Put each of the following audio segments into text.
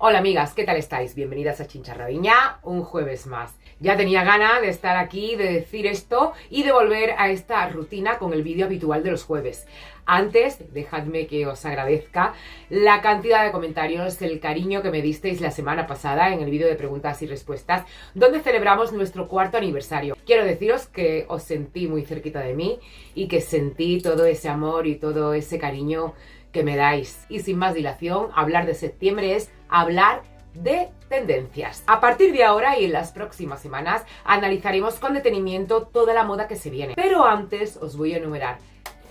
Hola amigas, ¿qué tal estáis? Bienvenidas a Chincharraviña, un jueves más. Ya tenía ganas de estar aquí, de decir esto y de volver a esta rutina con el vídeo habitual de los jueves. Antes, dejadme que os agradezca la cantidad de comentarios, el cariño que me disteis la semana pasada en el vídeo de preguntas y respuestas, donde celebramos nuestro 4º aniversario. Quiero deciros que os sentí muy cerquita de mí y que sentí todo ese amor y todo ese cariño que me dais. Y sin más dilación, hablar de septiembre es hablar de tendencias. A partir de ahora y en las próximas semanas analizaremos con detenimiento toda la moda que se viene. Pero antes os voy a enumerar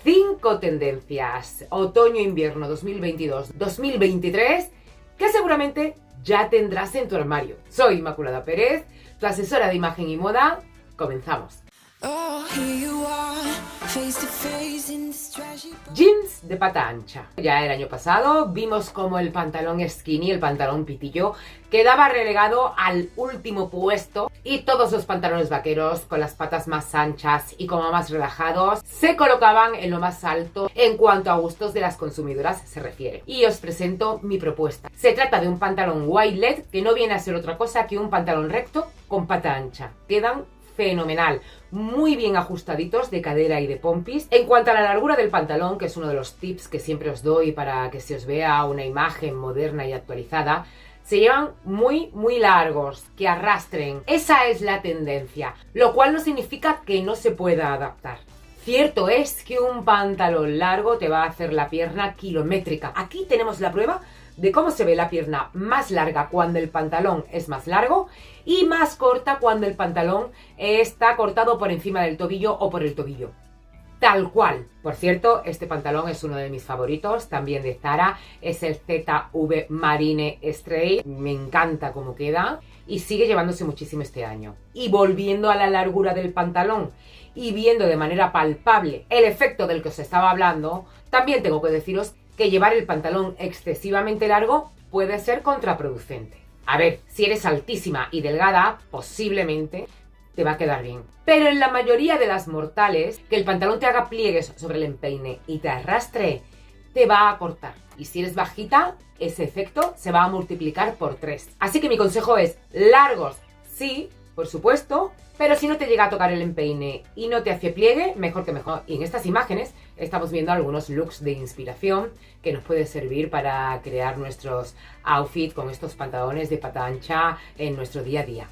5 tendencias otoño-invierno 2022-2023 que seguramente ya tendrás en tu armario. Soy Inmaculada Pérez, tu asesora de imagen y moda. Comenzamos. Jeans de pata ancha. Ya el año pasado vimos como el pantalón skinny, el pantalón pitillo, quedaba relegado al último puesto y todos los pantalones vaqueros con las patas más anchas y como más relajados se colocaban en lo más alto en cuanto a gustos de las consumidoras se refiere. Y os presento mi propuesta. Se trata de un pantalón wide leg que no viene a ser otra cosa que un pantalón recto con pata ancha. Quedan fenomenal, muy bien ajustaditos de cadera y de pompis. En cuanto a la largura del pantalón, que es uno de los tips que siempre os doy para que se os vea una imagen moderna y actualizada, se llevan muy largos, que arrastren. Esa es la tendencia, lo cual no significa que no se pueda adaptar. Cierto es que un pantalón largo te va a hacer la pierna kilométrica. Aquí tenemos la prueba de cómo se ve la pierna más larga cuando el pantalón es más largo y más corta cuando el pantalón está cortado por encima del tobillo o por el tobillo. Tal cual. Por cierto, este pantalón es uno de mis favoritos, también de Zara. Es el ZV Marine Straight. Me encanta cómo queda y sigue llevándose muchísimo este año. Y volviendo a la largura del pantalón y viendo de manera palpable el efecto del que os estaba hablando, también tengo que deciros que llevar el pantalón excesivamente largo puede ser contraproducente. A ver, si eres altísima y delgada, posiblemente te va a quedar bien. Pero en la mayoría de las mortales, que el pantalón te haga pliegues sobre el empeine y te arrastre, te va a cortar. Y si eres bajita, ese efecto se va a multiplicar por 3. Así que mi consejo es largos, sí, por supuesto, pero si no te llega a tocar el empeine y no te hace pliegue, mejor que mejor. Y en estas imágenes estamos viendo algunos looks de inspiración que nos pueden servir para crear nuestros outfits con estos pantalones de pata ancha en nuestro día a día.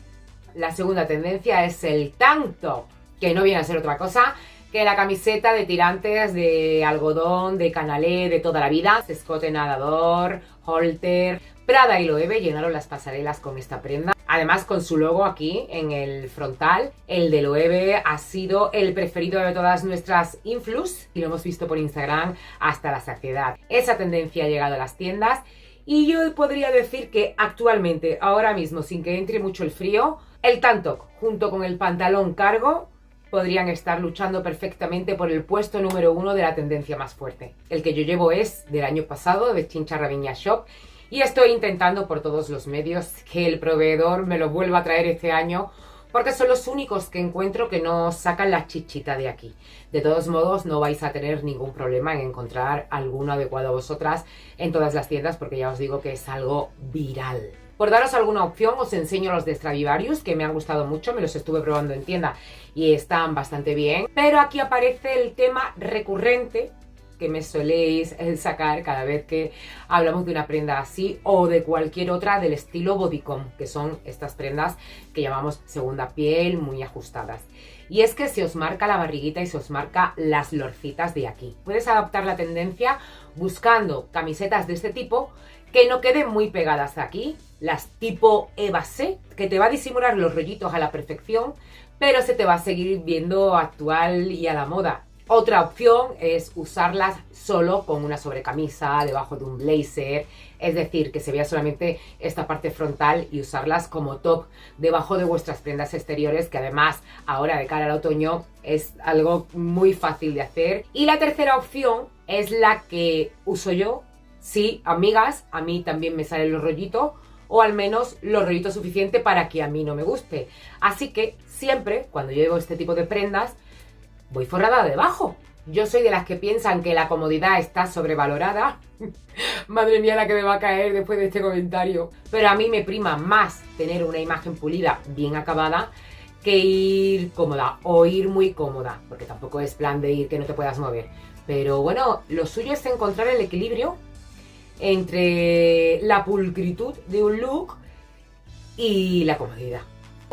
La segunda tendencia es el tank top, que no viene a ser otra cosa que la camiseta de tirantes de algodón, de canalé, de toda la vida. Escote nadador, halter. Prada y Loewe llenaron las pasarelas con esta prenda. Además, con su logo aquí en el frontal, el de Loewe ha sido el preferido de todas nuestras influs y lo hemos visto por Instagram hasta la saciedad. Esa tendencia ha llegado a las tiendas y yo podría decir que actualmente, ahora mismo, sin que entre mucho el frío, el tank top junto con el pantalón cargo podrían estar luchando perfectamente por el puesto número 1 de la tendencia más fuerte. El que yo llevo es del año pasado, de Chincharraviña Shop, y estoy intentando por todos los medios que el proveedor me lo vuelva a traer este año, porque son los únicos que encuentro que no sacan la chichita de aquí. De todos modos, no vais a tener ningún problema en encontrar alguno adecuado a vosotras en todas las tiendas, porque ya os digo que es algo viral. Por daros alguna opción, os enseño los de Stradivarius, que me han gustado mucho, me los estuve probando en tienda y están bastante bien. Pero aquí aparece el tema recurrente que me soléis sacar cada vez que hablamos de una prenda así o de cualquier otra del estilo bodycon, que son estas prendas que llamamos segunda piel, muy ajustadas. Y es que se os marca la barriguita y se os marca las lorcitas de aquí. Puedes adaptar la tendencia buscando camisetas de este tipo que no queden muy pegadas aquí, las tipo Evasé, que te va a disimular los rollitos a la perfección, pero se te va a seguir viendo actual y a la moda. Otra opción es usarlas solo con una sobrecamisa, debajo de un blazer, es decir, que se vea solamente esta parte frontal y usarlas como top debajo de vuestras prendas exteriores, que además ahora de cara al otoño es algo muy fácil de hacer. Y la tercera opción es la que uso yo. Sí, amigas, a mí también me salen los rollitos, o al menos los rollitos suficientes para que a mí no me guste. Así que siempre, cuando llevo este tipo de prendas, voy forrada debajo. Yo soy de las que piensan que la comodidad está sobrevalorada. Madre mía, la que me va a caer después de este comentario. Pero a mí me prima más tener una imagen pulida, bien acabada, que ir cómoda o ir muy cómoda. Porque tampoco es plan de ir que no te puedas mover. Pero bueno, lo suyo es encontrar el equilibrio entre la pulcritud de un look y la comodidad.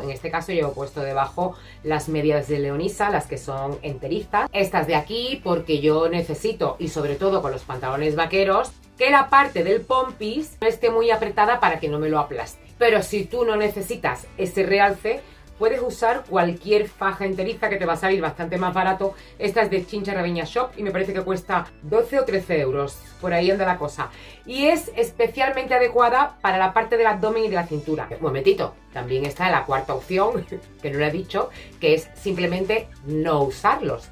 En este caso yo he puesto debajo las medias de Leonisa, las que son enterizas. Estas de aquí porque yo necesito, y sobre todo con los pantalones vaqueros, que la parte del pompis no esté muy apretada para que no me lo aplaste. Pero si tú no necesitas ese realce, puedes usar cualquier faja enteriza que te va a salir bastante más barato. Esta es de Chincha Raveña Shop y me parece que cuesta 12 o 13 euros. Por ahí anda la cosa. Y es especialmente adecuada para la parte del abdomen y de la cintura. Un momentito, también está la cuarta opción, que no lo he dicho, que es simplemente no usarlos.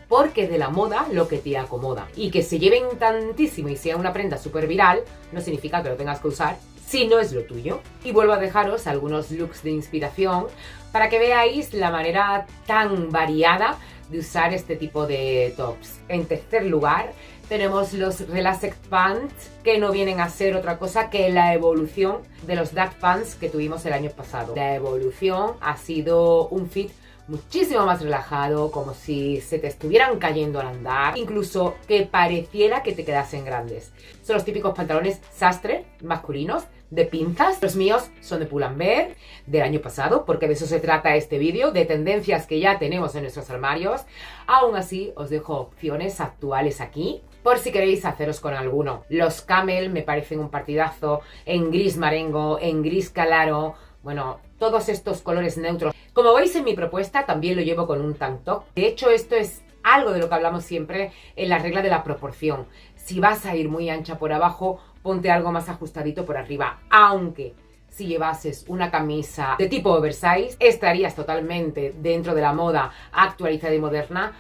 Porque de la moda lo que te acomoda. Y que se lleven tantísimo y sea una prenda súper viral, no significa que lo tengas que usar si no es lo tuyo. Y vuelvo a dejaros algunos looks de inspiración para que veáis la manera tan variada de usar este tipo de tops. En tercer lugar tenemos los Relaxed Pants, que no vienen a ser otra cosa que la evolución de los Duck Pants que tuvimos el año pasado. La evolución ha sido un fit muchísimo más relajado, como si se te estuvieran cayendo al andar, incluso que pareciera que te quedasen grandes. Son los típicos pantalones sastre masculinos de pinzas. Los míos son de Pull&Bear del año pasado, porque de eso se trata este vídeo, de tendencias que ya tenemos en nuestros armarios. Aún así, os dejo opciones actuales aquí, por si queréis haceros con alguno. Los Camel me parecen un partidazo, en gris marengo, en gris claro, bueno, todos estos colores neutros. Como veis en mi propuesta, también lo llevo con un tank top. De hecho, esto es algo de lo que hablamos siempre en la regla de la proporción. Si vas a ir muy ancha por abajo, ponte algo más ajustadito por arriba. Aunque si llevases una camisa de tipo oversize, estarías totalmente dentro de la moda actualizada y moderna,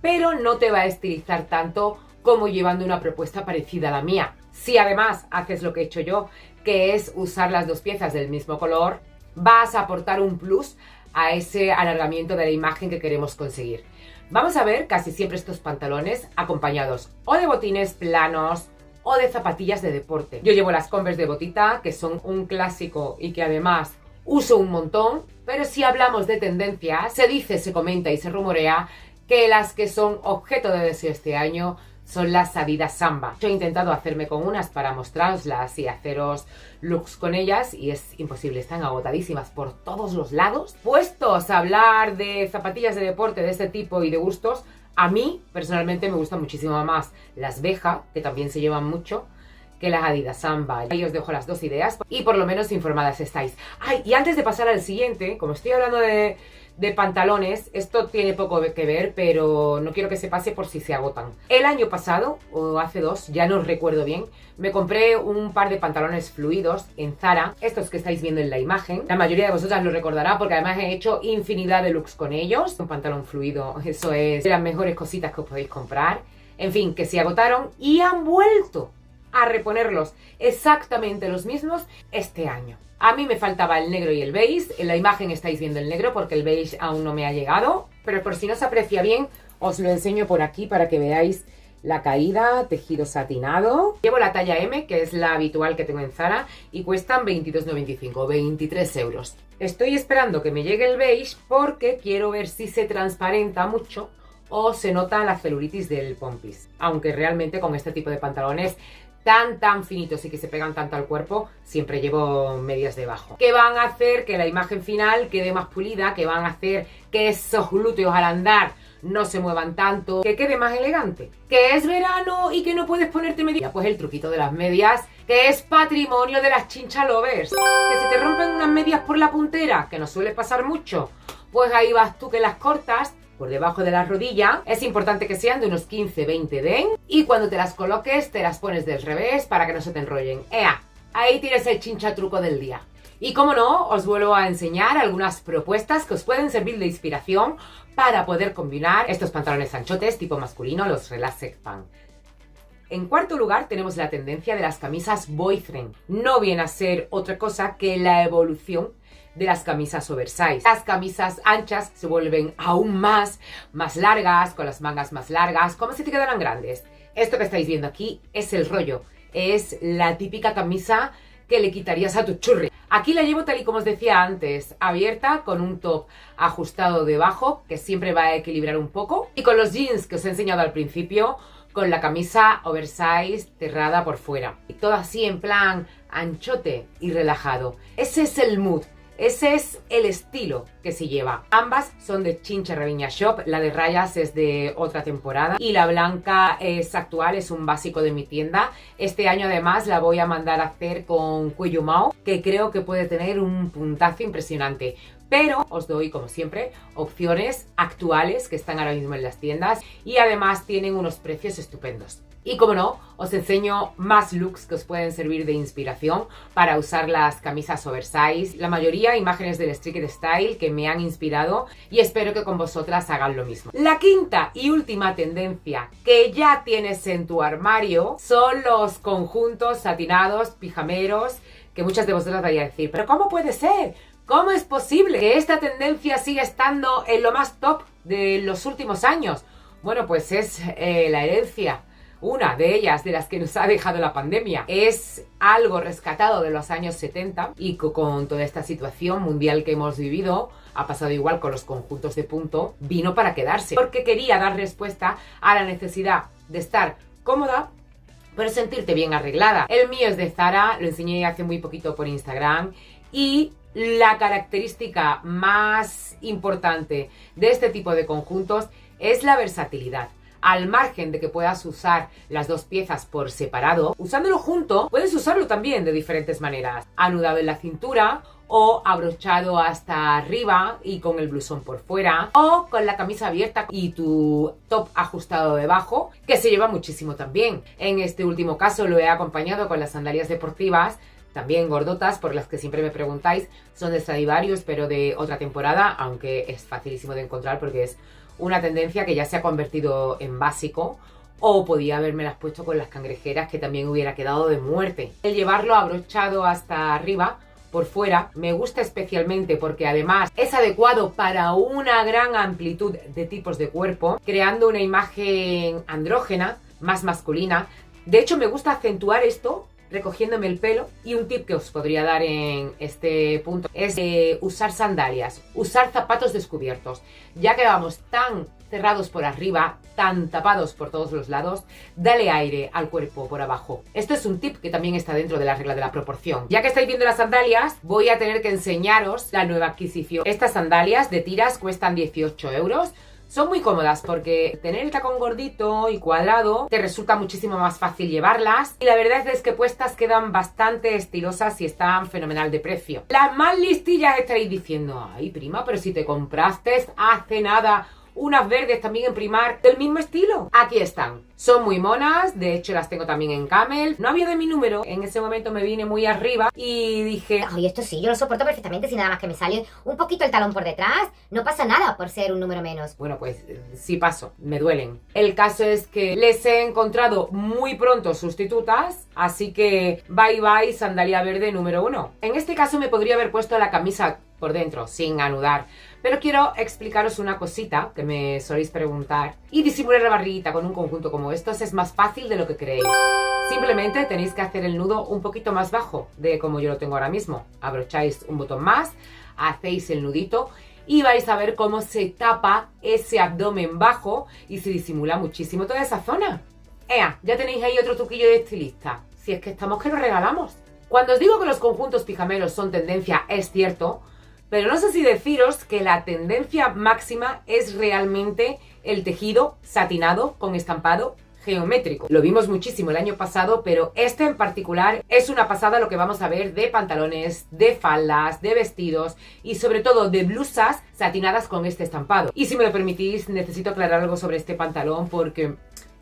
pero no te va a estilizar tanto como llevando una propuesta parecida a la mía. Si además haces lo que he hecho yo, que es usar las dos piezas del mismo color, vas a aportar un plus a ese alargamiento de la imagen que queremos conseguir. Vamos a ver casi siempre estos pantalones acompañados o de botines planos o de zapatillas de deporte. Yo llevo las Converse de botita, que son un clásico y que además uso un montón, pero si hablamos de tendencias, se dice, se comenta y se rumorea que las que son objeto de deseo este año son las Adidas Samba. Yo he intentado hacerme con unas para mostraroslas y haceros looks con ellas y es imposible, están agotadísimas por todos los lados. Puestos a hablar de zapatillas de deporte de este tipo y de gustos, a mí personalmente me gustan muchísimo más las Veja, que también se llevan mucho, que las Adidas Samba. Ahí os dejo las dos ideas y por lo menos informadas estáis. Ay, y antes de pasar al siguiente, como estoy hablando de pantalones, esto tiene poco que ver, pero no quiero que se pase por si se agotan. El año pasado, o hace dos, ya no recuerdo bien, me compré un par de pantalones fluidos en Zara, estos que estáis viendo en la imagen. La mayoría de vosotras lo recordará porque además he hecho infinidad de looks con ellos. Un pantalón fluido, eso es de las mejores cositas que os podéis comprar. En fin, que se agotaron y han vuelto a reponerlos exactamente los mismos este año. A mí me faltaba el negro y el beige. En la imagen estáis viendo el negro porque el beige aún no me ha llegado. Pero por si no se aprecia bien, os lo enseño por aquí para que veáis la caída, tejido satinado. Llevo la talla M, que es la habitual que tengo en Zara, y cuestan 22,95, 23 euros. Estoy esperando que me llegue el beige porque quiero ver si se transparenta mucho o se nota la celulitis del pompis. Aunque realmente con este tipo de pantalones tan finitos y que se pegan tanto al cuerpo, siempre llevo medias debajo. Que van a hacer que la imagen final quede más pulida, que van a hacer que esos glúteos al andar no se muevan tanto, que quede más elegante. Que es verano y que no puedes ponerte medias. Pues el truquito de las medias, que es patrimonio de las chincha lovers. Que se te rompen unas medias por la puntera, que no suele pasar mucho, pues ahí vas tú que las cortas por debajo de la rodilla. Es importante que sean de unos 15-20 den. Y cuando te las coloques, te las pones del revés para que no se te enrollen. ¡Ea! Ahí tienes el chincha truco del día. Y como no, os vuelvo a enseñar algunas propuestas que os pueden servir de inspiración para poder combinar estos pantalones anchotes tipo masculino, los Relaxed Pants. En cuarto lugar tenemos la tendencia de las camisas boyfriend. No viene a ser otra cosa que la evolución de las camisas oversize. Las camisas anchas se vuelven aún más largas, con las mangas más largas, como si te quedaran grandes. Esto que estáis viendo aquí es el rollo. Es la típica camisa que le quitarías a tu churri. Aquí la llevo tal y como os decía antes, abierta, con un top ajustado debajo, que siempre va a equilibrar un poco, y con los jeans que os he enseñado al principio, con la camisa oversize cerrada por fuera. Y todo así en plan anchote y relajado. Ese es el mood. Ese es el estilo que se lleva. Ambas son de Chinche Raviña Shop. La de rayas es de otra temporada y la blanca es actual, es un básico de mi tienda. Este año además la voy a mandar a hacer con cuello mao, que creo que puede tener un puntazo impresionante. Pero os doy, como siempre, opciones actuales que están ahora mismo en las tiendas y además tienen unos precios estupendos. Y como no, os enseño más looks que os pueden servir de inspiración para usar las camisas oversize. La mayoría imágenes del street style que me han inspirado y espero que con vosotras hagan lo mismo. La quinta y última tendencia que ya tienes en tu armario son los conjuntos satinados, pijameros, que muchas de vosotras vais a decir, ¿pero cómo puede ser? ¿Cómo es posible que esta tendencia siga estando en lo más top de los últimos años? Bueno, pues es la herencia. Una de ellas, de las que nos ha dejado la pandemia, es algo rescatado de los años 70 y con toda esta situación mundial que hemos vivido, ha pasado igual con los conjuntos de punto, vino para quedarse. Porque quería dar respuesta a la necesidad de estar cómoda, pero sentirte bien arreglada. El mío es de Zara, lo enseñé hace muy poquito por Instagram y la característica más importante de este tipo de conjuntos es la versatilidad. Al margen de que puedas usar las dos piezas por separado, usándolo junto, puedes usarlo también de diferentes maneras. Anudado en la cintura o abrochado hasta arriba y con el blusón por fuera, o con la camisa abierta y tu top ajustado debajo, que se lleva muchísimo también. En este último caso lo he acompañado con las sandalias deportivas, también gordotas, por las que siempre me preguntáis. Son de Stradivarius, pero de otra temporada, aunque es facilísimo de encontrar porque es una tendencia que ya se ha convertido en básico, o podía habérmelas puesto con las cangrejeras, que también hubiera quedado de muerte. El llevarlo abrochado hasta arriba, por fuera, me gusta especialmente porque además es adecuado para una gran amplitud de tipos de cuerpo, creando una imagen andrógena, más masculina. De hecho, me gusta acentuar esto recogiéndome el pelo, y un tip que os podría dar en este punto es usar sandalias, usar zapatos descubiertos, ya que vamos tan cerrados por arriba, tan tapados por todos los lados, dale aire al cuerpo por abajo. Esto es un tip que también está dentro de la regla de la proporción. Ya que estáis viendo las sandalias, voy a tener que enseñaros la nueva adquisición. Estas sandalias de tiras cuestan 18 euros. Son muy cómodas porque tener el tacón gordito y cuadrado te resulta muchísimo más fácil llevarlas, y la verdad es que puestas quedan bastante estilosas y están fenomenal de precio. Las más listillas estaréis diciendo, ay prima, pero si te compraste hace nada unas verdes también en Primark del mismo estilo. Aquí están. Son muy monas, de hecho las tengo también en Camel. No había de mi número, en ese momento me vine muy arriba y dije, oye, esto sí, yo lo soporto perfectamente, si nada más que me sale un poquito el talón por detrás, no pasa nada por ser un número menos. Bueno, pues sí paso, me duelen. El caso es que les he encontrado muy pronto sustitutas, así que bye bye sandalia verde número 1. En este caso me podría haber puesto la camisa por dentro, sin anudar, pero quiero explicaros una cosita que me soléis preguntar. Y disimular la barriguita con un conjunto como estos es más fácil de lo que creéis. Simplemente tenéis que hacer el nudo un poquito más bajo de como yo lo tengo ahora mismo. Abrocháis un botón más, hacéis el nudito y vais a ver cómo se tapa ese abdomen bajo y se disimula muchísimo toda esa zona. ¡Ea! Ya tenéis ahí otro truquillo de estilista. Si es que estamos que lo regalamos. Cuando os digo que los conjuntos pijameros son tendencia, es cierto, pero no sé si deciros que la tendencia máxima es realmente el tejido satinado con estampado geométrico. Lo vimos muchísimo el año pasado, pero este en particular es una pasada lo que vamos a ver de pantalones, de faldas, de vestidos y sobre todo de blusas satinadas con este estampado. Y si me lo permitís, necesito aclarar algo sobre este pantalón porque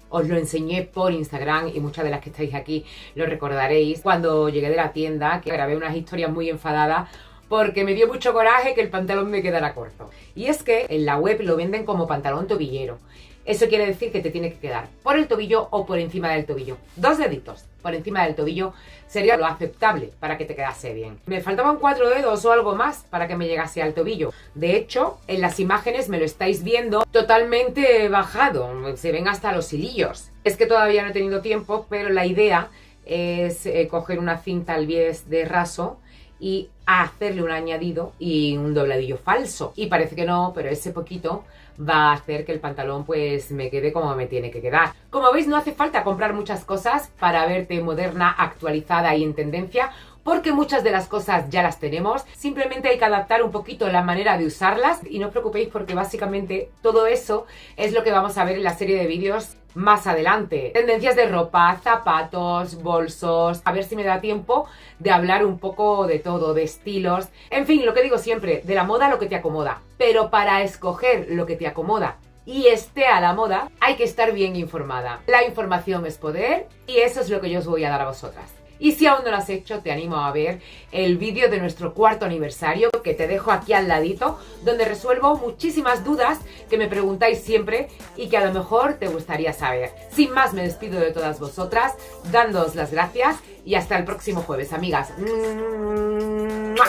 os lo enseñé por Instagram y muchas de las que estáis aquí lo recordaréis cuando llegué de la tienda, que grabé unas historias muy enfadadas porque me dio mucho coraje que el pantalón me quedara corto. Y es que en la web lo venden como pantalón tobillero. Eso quiere decir que te tiene que quedar por el tobillo o por encima del tobillo. 2 deditos. por encima del tobillo sería lo aceptable para que te quedase bien. Me faltaban 4 dedos o algo más para que me llegase al tobillo. De hecho, en las imágenes me lo estáis viendo totalmente bajado, se ven hasta los hilillos. Es que todavía no he tenido tiempo, pero la idea es coger una cinta al bies de raso y hacerle un añadido y un dobladillo falso. Y parece que no, pero ese poquito va a hacer que el pantalón pues me quede como me tiene que quedar. Como veis, no hace falta comprar muchas cosas para verte moderna, actualizada y en tendencia, porque muchas de las cosas ya las tenemos. Simplemente hay que adaptar un poquito la manera de usarlas y no os preocupéis porque básicamente todo eso es lo que vamos a ver en la serie de vídeos más adelante. Tendencias de ropa, zapatos, bolsos, a ver si me da tiempo de hablar un poco de todo, de estilos, en fin, lo que digo siempre, de la moda lo que te acomoda. Pero para escoger lo que te acomoda y esté a la moda, hay que estar bien informada. La información es poder y eso es lo que yo os voy a dar a vosotras. Y si aún no lo has hecho, te animo a ver el vídeo de nuestro 4º aniversario que te dejo aquí al ladito, donde resuelvo muchísimas dudas que me preguntáis siempre y que a lo mejor te gustaría saber. Sin más, me despido de todas vosotras, dándoos las gracias y hasta el próximo jueves, amigas. ¡Mua!